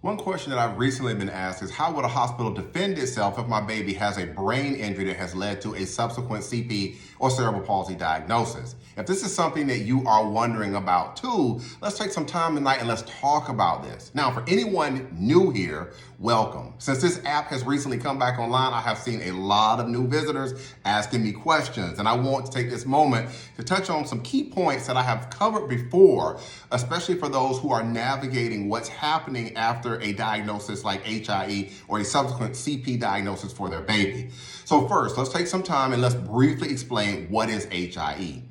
One question that I've recently been asked is how would a hospital defend itself if my baby has a brain injury that has led to a subsequent CP or cerebral palsy diagnosis? If this is something that you are wondering about too, let's take some time tonight and let's talk about this. Now, for anyone new here, welcome. Since this app has recently come back online, I have seen a lot of new visitors asking me questions, and I want to take this moment to touch on some key points that I have covered before, especially for those who are navigating what's happening after a diagnosis like HIE or a subsequent CP diagnosis for their baby. So first, let's take some time and let's briefly explain what is HIE.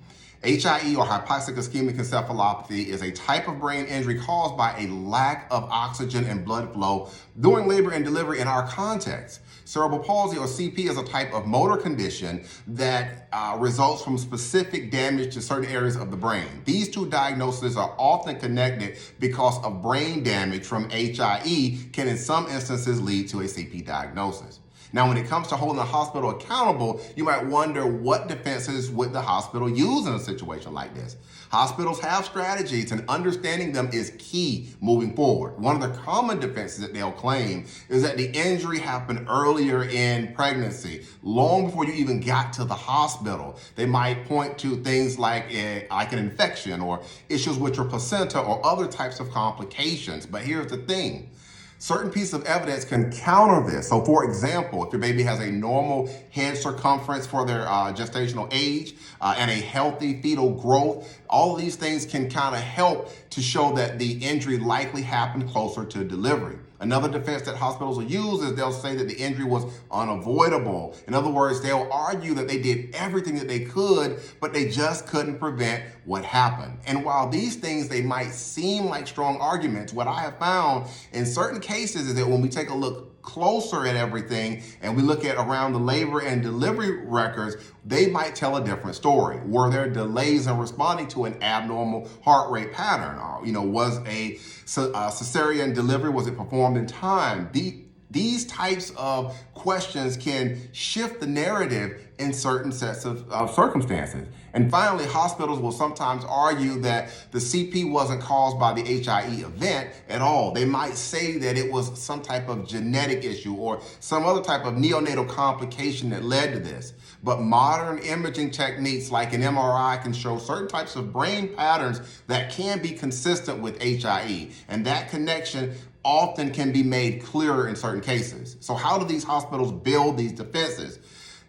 HIE, or hypoxic ischemic encephalopathy, is a type of brain injury caused by a lack of oxygen and blood flow during labor and delivery in our context. Cerebral palsy, or CP, is a type of motor condition that results from specific damage to certain areas of the brain. These two diagnoses are often connected because of brain damage from HIE can in some instances lead to a CP diagnosis. Now, when it comes to holding the hospital accountable, you might wonder what defenses would the hospital use in a situation like this. Hospitals have strategies, and understanding them is key moving forward. One of the common defenses that they'll claim is that the injury happened earlier in pregnancy, long before you even got to the hospital. They might point to things like an infection or issues with your placenta or other types of complications. But here's the thing. Certain pieces of evidence can counter this. So for example, if your baby has a normal head circumference for their gestational age and a healthy fetal growth, all of these things can kind of help to show that the injury likely happened closer to delivery. Another defense that hospitals will use is they'll say that the injury was unavoidable. In other words, they'll argue that they did everything that they could, but they just couldn't prevent what happened. And while these things, they might seem like strong arguments, what I have found in certain cases is that when we take a look closer at everything and we look at around the labor and delivery records, they might tell a different story. Were there delays in responding to an abnormal heart rate pattern? Was a cesarean delivery, was it performed in time? These types of questions can shift the narrative in certain sets of circumstances. And finally, hospitals will sometimes argue that the CP wasn't caused by the HIE event at all. They might say that it was some type of genetic issue or some other type of neonatal complication that led to this. But modern imaging techniques like an MRI can show certain types of brain patterns that can be consistent with HIE. And that connection often can be made clearer in certain cases. So how do these hospitals build these defenses?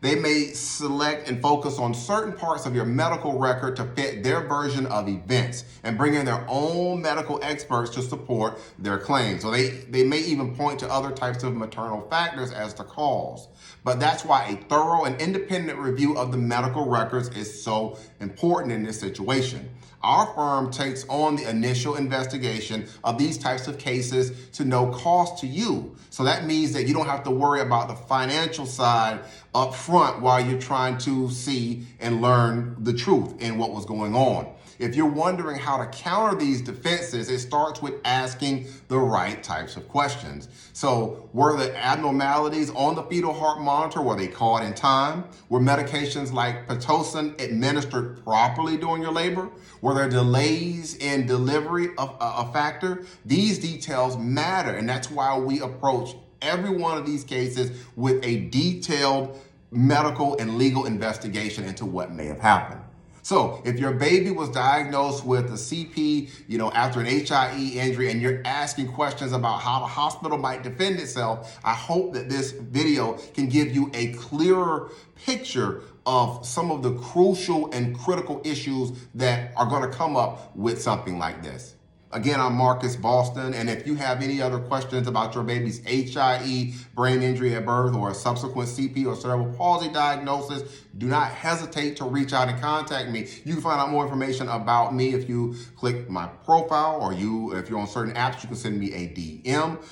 They may select and focus on certain parts of your medical record to fit their version of events and bring in their own medical experts to support their claims. So they may even point to other types of maternal factors as the cause. But that's why a thorough and independent review of the medical records is so important in this situation. Our firm takes on the initial investigation of these types of cases to no cost to you. So that means that you don't have to worry about the financial side up front while you're trying to see and learn the truth in what was going on. If you're wondering how to counter these defenses, it starts with asking the right types of questions. So were the abnormalities on the fetal heart monitor, were they caught in time? Were medications like Pitocin administered properly during your labor? Were there delays in delivery of a factor? These details matter, and that's why we approach every one of these cases with a detailed medical and legal investigation into what may have happened. So if your baby was diagnosed with a CP, after an HIE injury, and you're asking questions about how the hospital might defend itself, I hope that this video can give you a clearer picture of some of the crucial and critical issues that are going to come up with something like this. Again, I'm Marcus Boston, and if you have any other questions about your baby's HIE brain injury at birth or a subsequent CP or cerebral palsy diagnosis, do not hesitate to reach out and contact me. You can find out more information about me if you click my profile, or if you're on certain apps, you can send me a DM,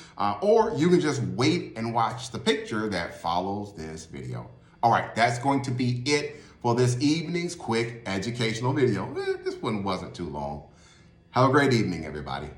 or you can just wait and watch the picture that follows this video. All right, that's going to be it for this evening's quick educational video. This one wasn't too long. Have a great evening, everybody.